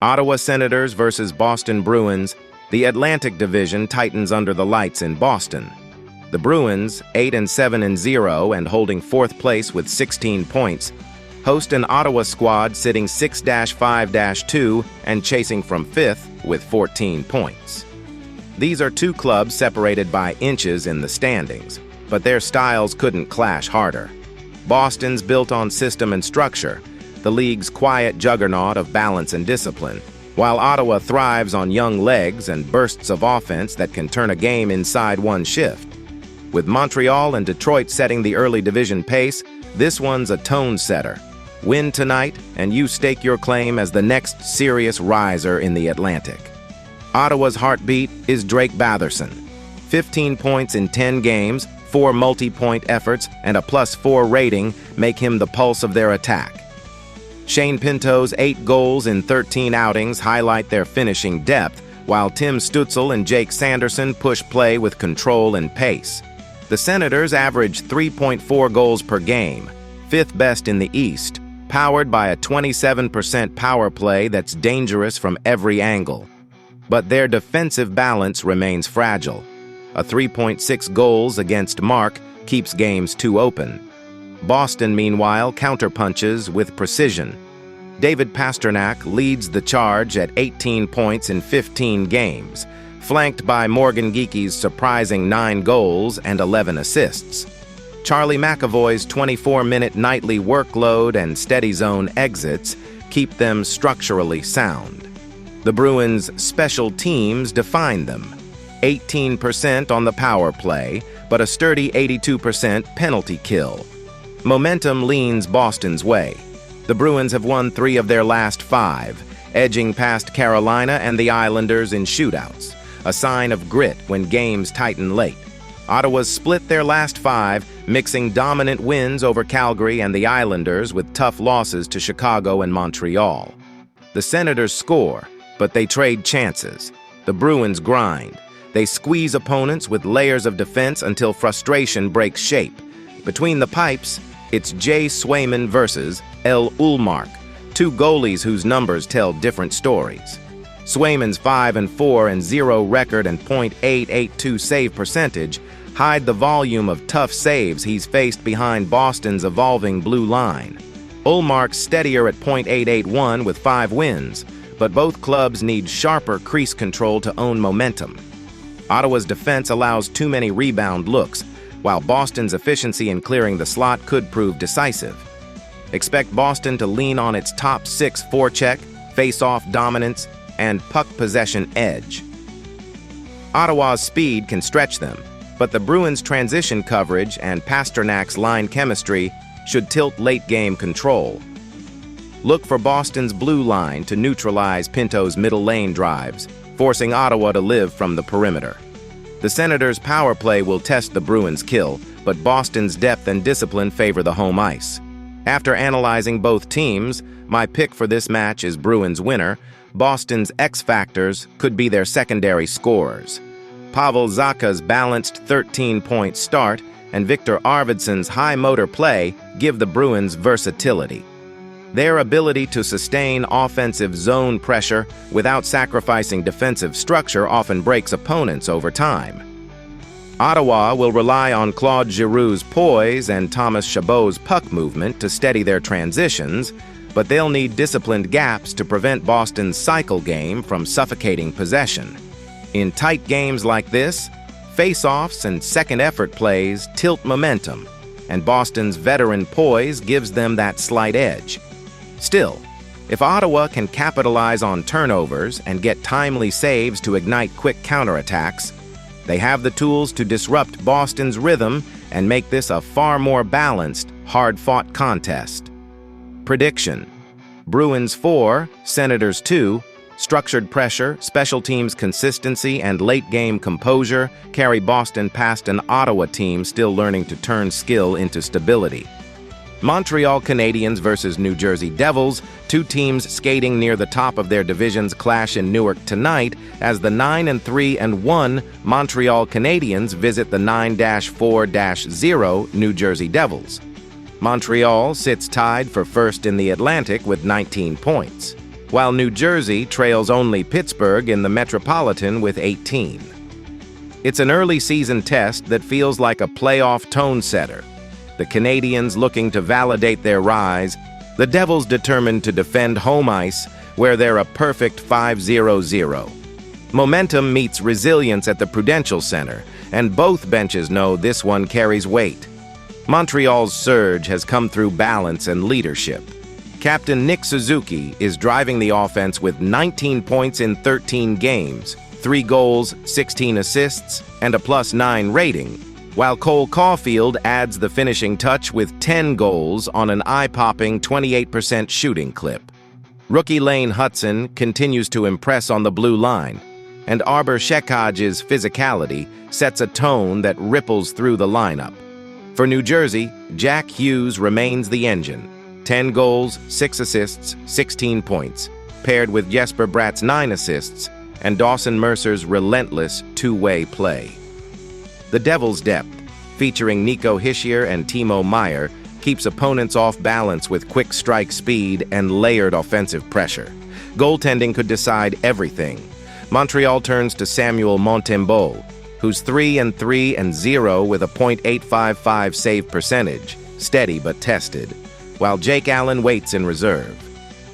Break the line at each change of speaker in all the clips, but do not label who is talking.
Ottawa Senators versus Boston Bruins. The Atlantic Division tightens under the lights in Boston. The Bruins, 8-7-0 and holding fourth place with 16 points, host an Ottawa squad sitting 6-5-2 and chasing from fifth with 14 points. These are two clubs separated by inches in the standings, but their styles couldn't clash harder. Boston's built on system and structure, the league's quiet juggernaut of balance and discipline, while Ottawa thrives on young legs and bursts of offense that can turn a game inside one shift. With Montreal and Detroit setting the early division pace, this one's a tone setter. Win tonight, and you stake your claim as the next serious riser in the Atlantic. Ottawa's heartbeat is Drake Batherson. 15 points in 10 games, 4 multi-point efforts, and a +4 rating make him the pulse of their attack. Shane Pinto's 8 goals in 13 outings highlight their finishing depth, while Tim Stützle and Jake Sanderson push play with control and pace. The Senators average 3.4 goals per game, 5th best in the East, powered by a 27% power play that's dangerous from every angle. But their defensive balance remains fragile. A 3.6 goals against mark keeps games too open. Boston, meanwhile, counterpunches with precision. David Pastrnak leads the charge at 18 points in 15 games, flanked by Morgan Geekie's surprising 9 goals and 11 assists. Charlie McAvoy's 24-minute nightly workload and steady zone exits keep them structurally sound. The Bruins' special teams define them. 18% on the power play, but a sturdy 82% penalty kill. Momentum leans Boston's way. The Bruins have won 3 of their last 5, edging past Carolina and the Islanders in shootouts, a sign of grit when games tighten late. Ottawa's split their last 5, mixing dominant wins over Calgary and the Islanders with tough losses to Chicago and Montreal. The Senators score, but they trade chances. The Bruins grind. They squeeze opponents with layers of defense until frustration breaks shape. Between the pipes, it's Jay Swayman versus El Ullmark, 2 goalies whose numbers tell different stories. Swayman's 5-4-0 record and .882 save percentage hide the volume of tough saves he's faced behind Boston's evolving blue line. Ullmark's steadier at .881 with 5 wins, but both clubs need sharper crease control to own momentum. Ottawa's defense allows too many rebound looks, while Boston's efficiency in clearing the slot could prove decisive. Expect Boston to lean on its top 6 forecheck, face-off dominance, and puck possession edge. Ottawa's speed can stretch them, but the Bruins' transition coverage and Pasternak's line chemistry should tilt late-game control. Look for Boston's blue line to neutralize Pinto's middle lane drives, forcing Ottawa to live from the perimeter. The Senators' power play will test the Bruins' kill, but Boston's depth and discipline favor the home ice. After analyzing both teams, my pick for this match is Bruins winner. Boston's X-factors could be their secondary scorers. Pavel Zacha's balanced 13-point start and Victor Arvidsson's high motor play give the Bruins versatility. Their ability to sustain offensive zone pressure without sacrificing defensive structure often breaks opponents over time. Ottawa will rely on Claude Giroux's poise and Thomas Chabot's puck movement to steady their transitions, but they'll need disciplined gaps to prevent Boston's cycle game from suffocating possession. In tight games like this, face-offs and second-effort plays tilt momentum, and Boston's veteran poise gives them that slight edge. Still, if Ottawa can capitalize on turnovers and get timely saves to ignite quick counterattacks, they have the tools to disrupt Boston's rhythm and make this a far more balanced, hard-fought contest. Prediction: Bruins 4, Senators 2. Structured pressure, special teams consistency, and late-game composure carry Boston past an Ottawa team still learning to turn skill into stability. Montreal Canadiens versus New Jersey Devils, 2 teams skating near the top of their divisions clash in Newark tonight as the 9-3-1 Montreal Canadiens visit the 9-4-0 New Jersey Devils. Montreal sits tied for first in the Atlantic with 19 points. while New Jersey trails only Pittsburgh in the Metropolitan with 18. It's an early season test that feels like a playoff tone setter. The Canadiens looking to validate their rise, the Devils determined to defend home ice where they're a perfect 5-0-0. Momentum meets resilience at the Prudential Center, and both benches know this one carries weight. Montreal's surge has come through balance and leadership. Captain Nick Suzuki is driving the offense with 19 points in 13 games, 3 goals, 16 assists, and a +9 rating, while Cole Caulfield adds the finishing touch with 10 goals on an eye-popping 28% shooting clip. Rookie Lane Hudson continues to impress on the blue line, and Arbor Shekaj's physicality sets a tone that ripples through the lineup. For New Jersey, Jack Hughes remains the engine. 10 goals, 6 assists, 16 points, paired with Jesper Bratt's 9 assists and Dawson Mercer's relentless two-way play. The Devils' depth, featuring Nico Hischier and Timo Meier, keeps opponents off balance with quick strike speed and layered offensive pressure. Goaltending could decide everything. Montreal turns to Samuel Montembeault, who's 3-3-0 with a .855 save percentage, steady but tested, while Jake Allen waits in reserve.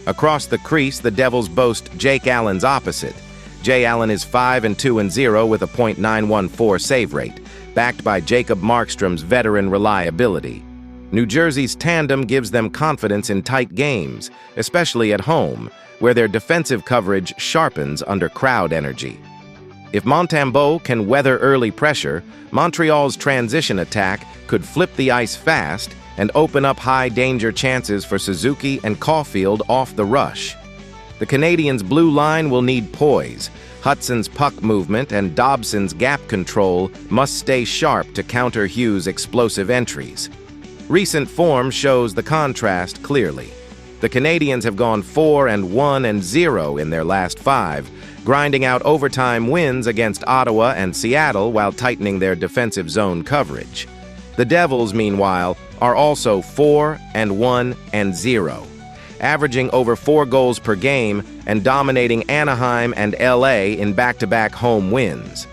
Across the crease, the Devils boast Jake Allen's opposite. Jay Allen is 5-2-0 with a .914 save rate, backed by Jacob Markstrom's veteran reliability. New Jersey's tandem gives them confidence in tight games, especially at home, where their defensive coverage sharpens under crowd energy. If Montembeault can weather early pressure, Montreal's transition attack could flip the ice fast and open up high-danger chances for Suzuki and Caulfield off the rush. The Canadiens' blue line will need poise. Hudson's puck movement and Dobson's gap control must stay sharp to counter Hughes' explosive entries. Recent form shows the contrast clearly. The Canadiens have gone 4-1-0 in their last 5, grinding out overtime wins against Ottawa and Seattle while tightening their defensive zone coverage. The Devils, meanwhile, are also 4-1-0, averaging over 4 goals per game and dominating Anaheim and LA in back-to-back home wins.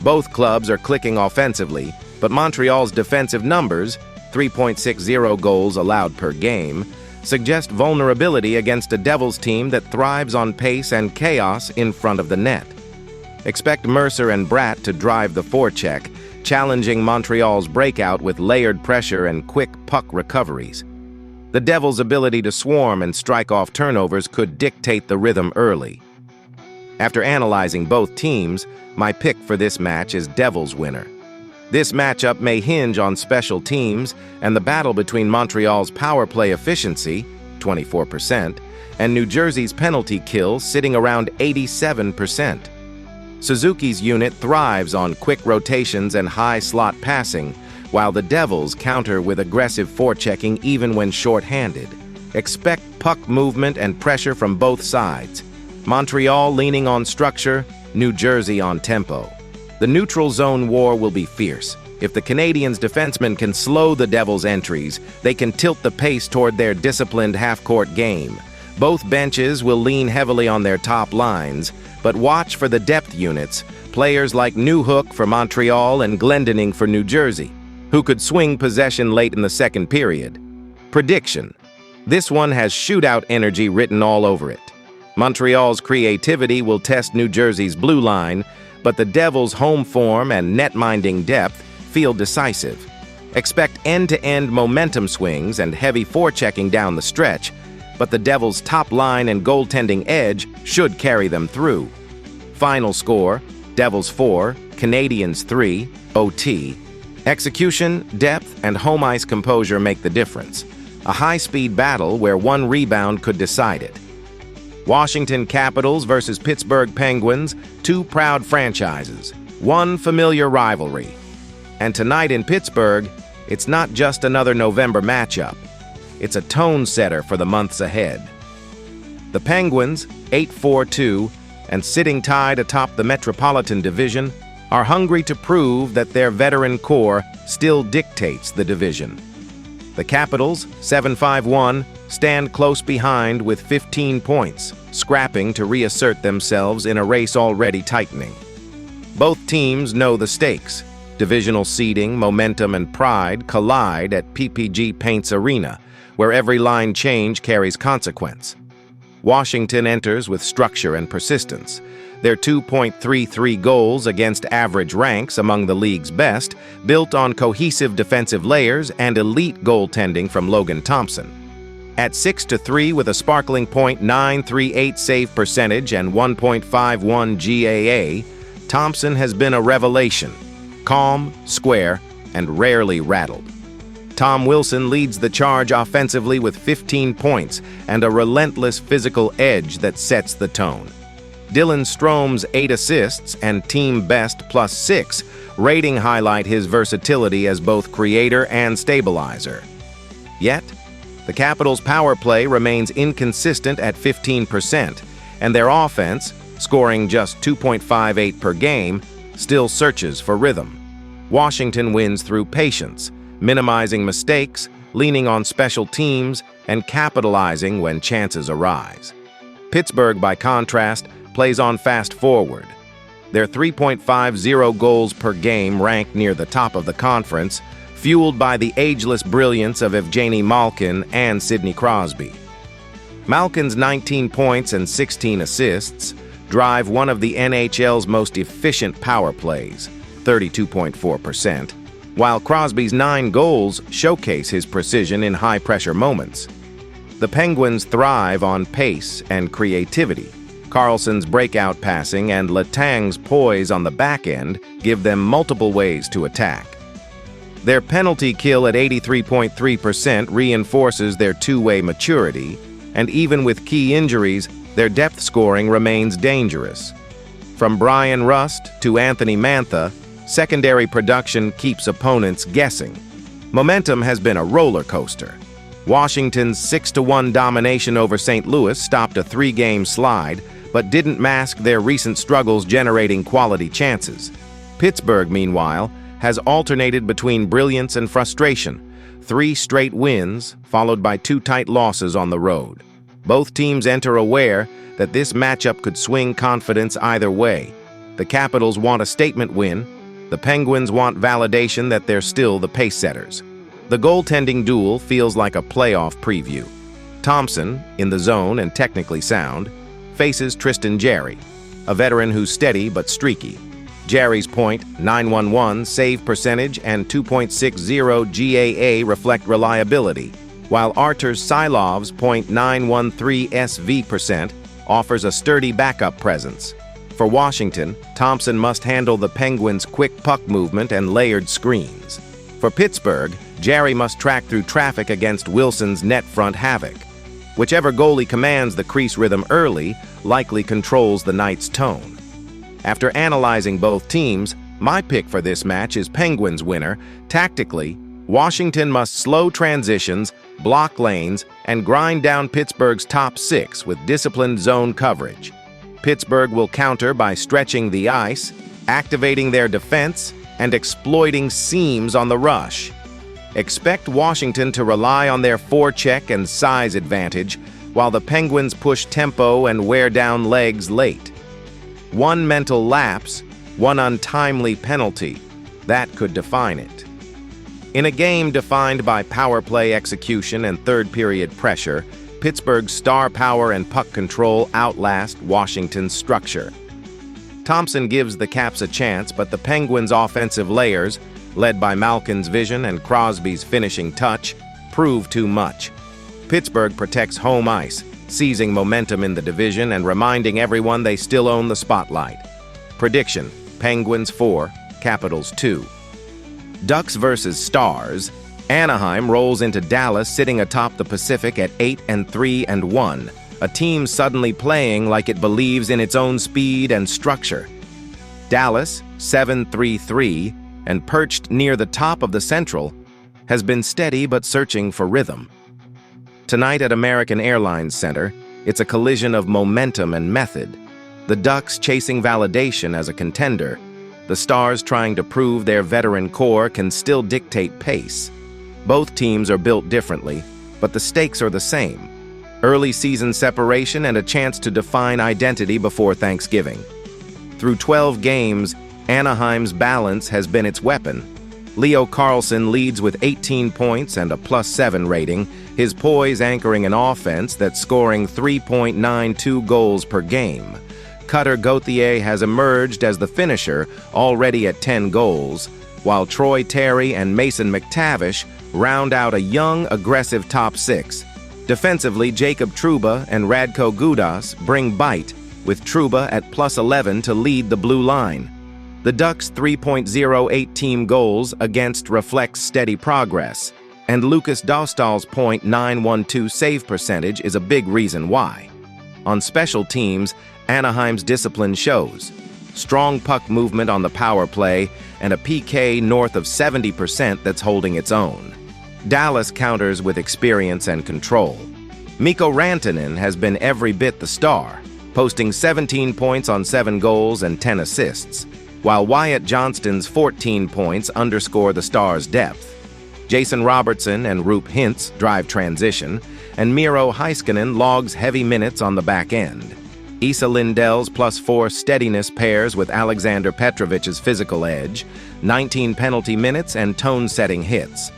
Both clubs are clicking offensively, but Montreal's defensive numbers, 3.60 goals allowed per game, suggest vulnerability against a Devils team that thrives on pace and chaos in front of the net. Expect Mercer and Bratt to drive the forecheck, challenging Montreal's breakout with layered pressure and quick puck recoveries. The Devils' ability to swarm and strike off turnovers could dictate the rhythm early. After analyzing both teams, my pick for this match is Devils winner. This matchup may hinge on special teams and the battle between Montreal's power play efficiency, 24%, and New Jersey's penalty kill sitting around 87%. Suzuki's unit thrives on quick rotations and high slot passing, while the Devils counter with aggressive forechecking even when short-handed. Expect puck movement and pressure from both sides. Montreal leaning on structure, New Jersey on tempo. The neutral zone war will be fierce. If the Canadiens' defensemen can slow the Devils' entries, they can tilt the pace toward their disciplined half-court game. Both benches will lean heavily on their top lines, but watch for the depth units, players like Newhook for Montreal and Glendening for New Jersey, who could swing possession late in the second period. Prediction: this one has shootout energy written all over it. Montreal's creativity will test New Jersey's blue line, but the Devils' home form and net-minding depth feel decisive. Expect end-to-end momentum swings and heavy forechecking down the stretch, but the Devils' top line and goaltending edge should carry them through. Final score: Devils 4, Canadiens 3, OT. Execution, depth, and home ice composure make the difference. A high-speed battle where one rebound could decide it. Washington Capitals versus Pittsburgh Penguins, 2 proud franchises, 1 familiar rivalry. And tonight in Pittsburgh, it's not just another November matchup. It's a tone setter for the months ahead. The Penguins, 8-4-2, and sitting tied atop the Metropolitan Division, are hungry to prove that their veteran core still dictates the division. The Capitals, 7-5-1, stand close behind with 15 points, scrapping to reassert themselves in a race already tightening. Both teams know the stakes. Divisional seeding, momentum, and pride collide at PPG Paints Arena, where every line change carries consequence. Washington enters with structure and persistence. Their 2.33 goals against average ranks among the league's best, built on cohesive defensive layers and elite goaltending from Logan Thompson. At 6-3 with a sparkling .938 save percentage and 1.51 GAA, Thompson has been a revelation. Calm, square, and rarely rattled. Tom Wilson leads the charge offensively with 15 points and a relentless physical edge that sets the tone. Dylan Strome's 8 assists and team best +6 rating highlight his versatility as both creator and stabilizer. Yet, the Capitals' power play remains inconsistent at 15%, and their offense, scoring just 2.58 per game, still searches for rhythm. Washington wins through patience, minimizing mistakes, leaning on special teams, and capitalizing when chances arise. Pittsburgh, by contrast, plays on fast forward. Their 3.50 goals per game rank near the top of the conference, fueled by the ageless brilliance of Evgeny Malkin and Sidney Crosby. Malkin's 19 points and 16 assists drive one of the NHL's most efficient power plays, 32.4%, while Crosby's 9 goals showcase his precision in high-pressure moments. The Penguins thrive on pace and creativity. Carlson's breakout passing and Letang's poise on the back end give them multiple ways to attack. Their penalty kill at 83.3% reinforces their two-way maturity, and even with key injuries, their depth scoring remains dangerous. From Brian Rust to Anthony Mantha, secondary production keeps opponents guessing. Momentum has been a roller coaster. Washington's 6-1 domination over St. Louis stopped a 3-game slide, but didn't mask their recent struggles generating quality chances. Pittsburgh, meanwhile, has alternated between brilliance and frustration. 3 straight wins, followed by 2 tight losses on the road. Both teams enter aware that this matchup could swing confidence either way. The Capitals want a statement win. The Penguins want validation that they're still the pace-setters. The goaltending duel feels like a playoff preview. Thompson, in the zone and technically sound, faces Tristan Jarry, a veteran who's steady but streaky. Jarry's .911 save percentage and 2.60 GAA reflect reliability, while Artur Silov's .913 SV percent offers a sturdy backup presence. For Washington, Thompson must handle the Penguins' quick puck movement and layered screens. For Pittsburgh, Jarry must track through traffic against Wilson's net front havoc. Whichever goalie commands the crease rhythm early likely controls the night's tone. After analyzing both teams, my pick for this match is Penguins winner. Tactically, Washington must slow transitions, block lanes, and grind down Pittsburgh's top 6 with disciplined zone coverage. Pittsburgh will counter by stretching the ice, activating their defense, and exploiting seams on the rush. Expect Washington to rely on their forecheck and size advantage, while the Penguins push tempo and wear down legs late. One mental lapse, one untimely penalty, that could define it. In a game defined by power play execution and third-period pressure, Pittsburgh's star power and puck control outlast Washington's structure. Thompson gives the Caps a chance, but the Penguins' offensive layers, led by Malkin's vision and Crosby's finishing touch, prove too much. Pittsburgh protects home ice, seizing momentum in the division and reminding everyone they still own the spotlight. Prediction: Penguins 4, Capitals 2. Ducks versus Stars. Anaheim rolls into Dallas sitting atop the Pacific at 8-3-1, a team suddenly playing like it believes in its own speed and structure. Dallas, 7-3-3, and perched near the top of the Central, has been steady but searching for rhythm. Tonight at American Airlines Center, it's a collision of momentum and method. The Ducks chasing validation as a contender, the Stars trying to prove their veteran core can still dictate pace. Both teams are built differently, but the stakes are the same. Early season separation and a chance to define identity before Thanksgiving. Through 12 games, Anaheim's balance has been its weapon. Leo Carlsson leads with 18 points and a +7 rating, his poise anchoring an offense that's scoring 3.92 goals per game. Cutter Gauthier has emerged as the finisher, already at 10 goals, while Troy Terry and Mason McTavish round out a young, aggressive top six. Defensively, Jacob Trouba and Radko Gudas bring bite, with Trouba at +11 to lead the blue line. The Ducks' 3.08 team goals against reflects steady progress, and Lucas Dostal's .912 save percentage is a big reason why. On special teams, Anaheim's discipline shows. Strong puck movement on the power play and a PK north of 70% that's holding its own. Dallas counters with experience and control. Mikko Rantanen has been every bit the star, posting 17 points on 7 goals and 10 assists, while Wyatt Johnston's 14 points underscore the Stars' depth. Jason Robertson and Rupe Hintz drive transition, and Miro Heiskanen logs heavy minutes on the back end. Esa Lindell's +4 steadiness pairs with Alexander Petrovich's physical edge, 19 penalty minutes and tone-setting hits.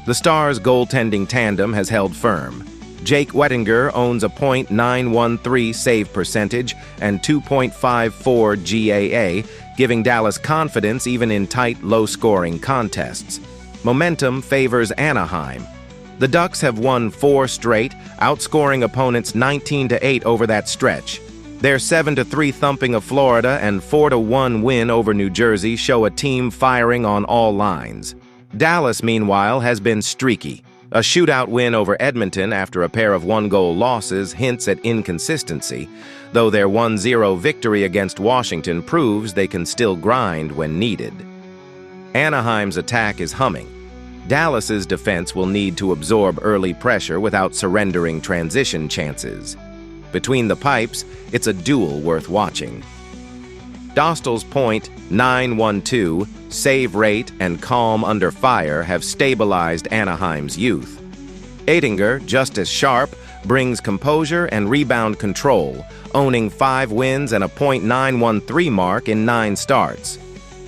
The Stars' goaltending tandem has held firm. Jake Wettinger owns a .913 save percentage and 2.54 GAA, giving Dallas confidence even in tight, low-scoring contests. Momentum favors Anaheim. The Ducks have won 4 straight, outscoring opponents 19-8 over that stretch. Their 7-3 thumping of Florida and 4-1 win over New Jersey show a team firing on all lines. Dallas, meanwhile, has been streaky. A shootout win over Edmonton after a pair of 1-goal losses hints at inconsistency, though their 1-0 victory against Washington proves they can still grind when needed. Anaheim's attack is humming. Dallas's defense will need to absorb early pressure without surrendering transition chances. Between the pipes, it's a duel worth watching. Dostal's .912, save rate, and calm under fire have stabilized Anaheim's youth. Edinger, just as sharp, brings composure and rebound control, owning 5 wins and a .913 mark in 9 starts.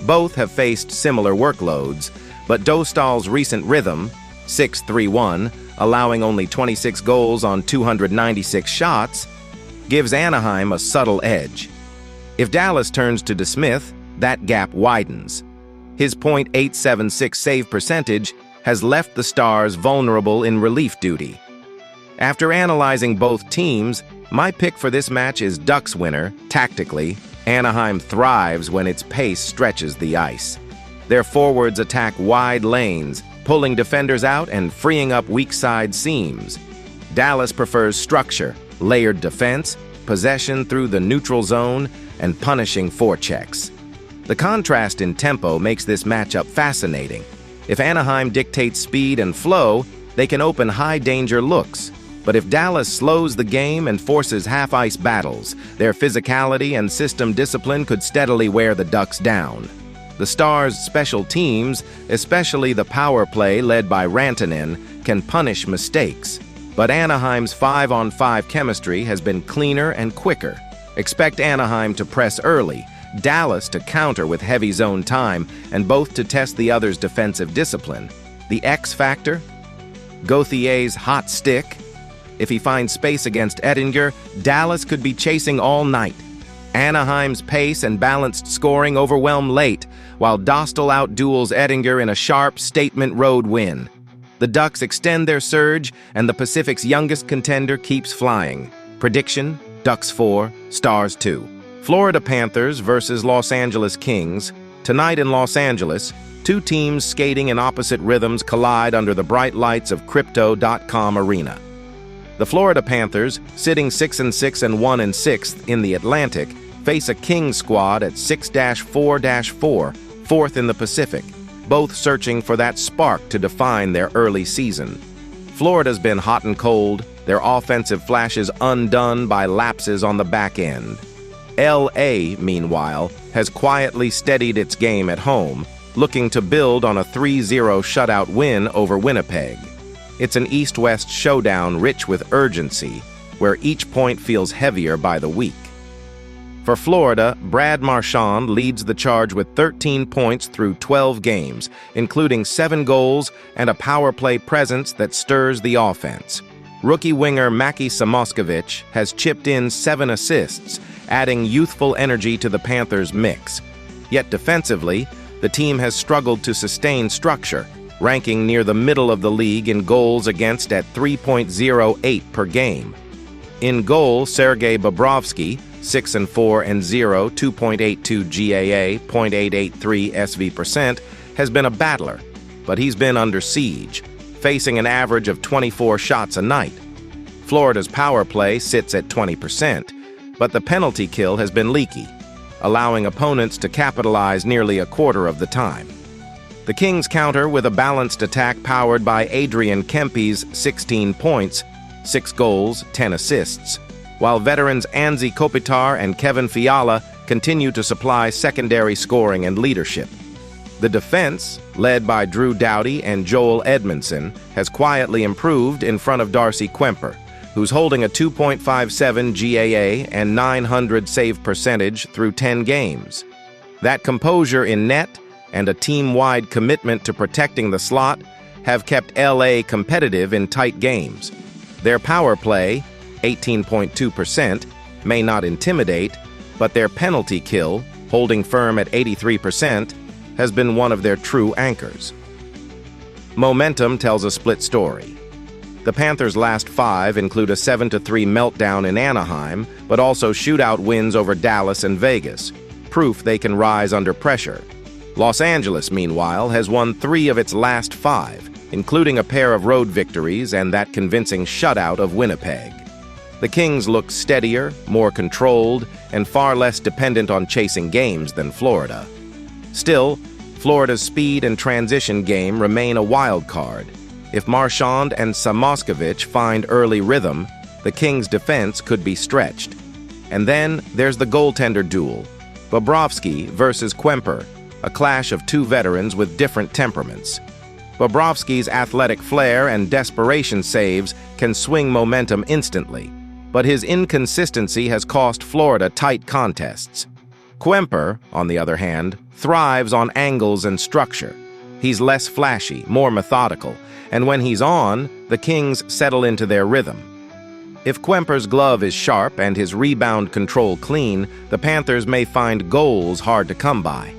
Both have faced similar workloads, but Dostal's recent rhythm, 6-3-1, allowing only 26 goals on 296 shots, gives Anaheim a subtle edge. If Dallas turns to DeSmith, that gap widens. His .876 save percentage has left the Stars vulnerable in relief duty. After analyzing both teams, my pick for this match is Ducks winner. Tactically, Anaheim thrives when its pace stretches the ice. Their forwards attack wide lanes, pulling defenders out and freeing up weak side seams. Dallas prefers structure, layered defense, possession through the neutral zone, and punishing forechecks. The contrast in tempo makes this matchup fascinating. If Anaheim dictates speed and flow, they can open high-danger looks. But if Dallas slows the game and forces half-ice battles, their physicality and system discipline could steadily wear the Ducks down. The Stars' special teams, especially the power play led by Rantanen, can punish mistakes. But Anaheim's 5-on-5 chemistry has been cleaner and quicker. Expect Anaheim to press early, Dallas to counter with heavy zone time, and both to test the other's defensive discipline. The X factor? Gauthier's hot stick? If he finds space against Edinger, Dallas could be chasing all night. Anaheim's pace and balanced scoring overwhelm late, while Dostal outduels Edinger in a sharp statement road win. The Ducks extend their surge, and the Pacific's youngest contender keeps flying. Prediction: Ducks 4, Stars 2. Florida Panthers versus Los Angeles Kings. Tonight in Los Angeles, 2 teams skating in opposite rhythms collide under the bright lights of Crypto.com Arena. The Florida Panthers, sitting 6-6 and 1-6 in the Atlantic, face a Kings squad at 6-4-4, 4th in the Pacific, both searching for that spark to define their early season. Florida's been hot and cold, their offensive flashes undone by lapses on the back end. LA, meanwhile, has quietly steadied its game at home, looking to build on a 3-0 shutout win over Winnipeg. It's an East-West showdown rich with urgency, where each point feels heavier by the week. For Florida, Brad Marchand leads the charge with 13 points through 12 games, including 7 goals and a power play presence that stirs the offense. Rookie winger Mackie Samoskevich has chipped in 7 assists, adding youthful energy to the Panthers' mix. Yet defensively, the team has struggled to sustain structure, ranking near the middle of the league in goals against at 3.08 per game. In goal, Sergei Bobrovsky, 6-4-0, 2.82 GAA, .883 SV%, has been a battler, but he's been under siege, facing an average of 24 shots a night. Florida's power play sits at 20%, but the penalty kill has been leaky, allowing opponents to capitalize nearly a quarter of the time. The Kings counter with a balanced attack powered by Adrian Kempe's 16 points, 6 goals, 10 assists, while veterans Anze Kopitar and Kevin Fiala continue to supply secondary scoring and leadership. The defense, led by Drew Doughty and Joel Edmondson, has quietly improved in front of Darcy Kuemper, who's holding a 2.57 GAA and .900 save percentage through 10 games. That composure in net and a team-wide commitment to protecting the slot have kept LA competitive in tight games. Their power play, 18.2%, may not intimidate, but their penalty kill, holding firm at 83%, has been one of their true anchors. Momentum tells a split story. The Panthers' last 5 include a 7-3 meltdown in Anaheim, but also shootout wins over Dallas and Vegas, proof they can rise under pressure. Los Angeles, meanwhile, has won 3 of its last 5, including a pair of road victories and that convincing shutout of Winnipeg. The Kings look steadier, more controlled, and far less dependent on chasing games than Florida. Still, Florida's speed and transition game remain a wild card. If Marchand and Samoskevich find early rhythm, the Kings' defense could be stretched. And then there's the goaltender duel, Bobrovsky versus Kuemper, a clash of 2 veterans with different temperaments. Bobrovsky's athletic flair and desperation saves can swing momentum instantly, but his inconsistency has cost Florida tight contests. Kuemper, on the other hand, thrives on angles and structure. He's less flashy, more methodical, and when he's on, the Kings settle into their rhythm. If Kuemper's glove is sharp and his rebound control clean, the Panthers may find goals hard to come by.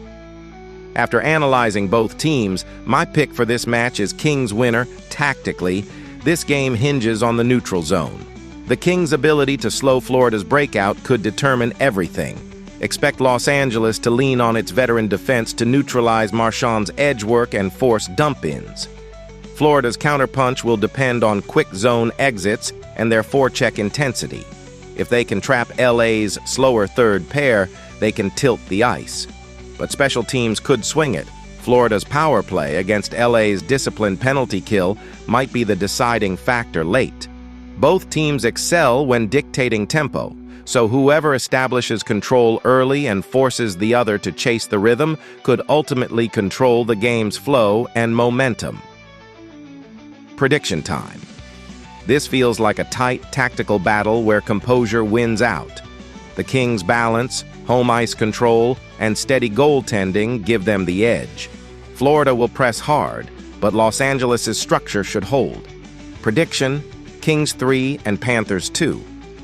After analyzing both teams, my pick for this match is Kings winner. Tactically, this game hinges on the neutral zone. The Kings' ability to slow Florida's breakout could determine everything. Expect Los Angeles to lean on its veteran defense to neutralize Marchand's edge work and force dump-ins. Florida's counterpunch will depend on quick zone exits and their forecheck intensity. If they can trap LA's slower third pair, they can tilt the ice. But special teams could swing it. Florida's power play against LA's disciplined penalty kill might be the deciding factor late. Both teams excel when dictating tempo, so whoever establishes control early and forces the other to chase the rhythm could ultimately control the game's flow and momentum. Prediction time. This feels like a tight, tactical battle where composure wins out. The Kings' balance, home ice control, and steady goaltending give them the edge. Florida will press hard, but Los Angeles' structure should hold. Prediction: Kings 3 and Panthers 2.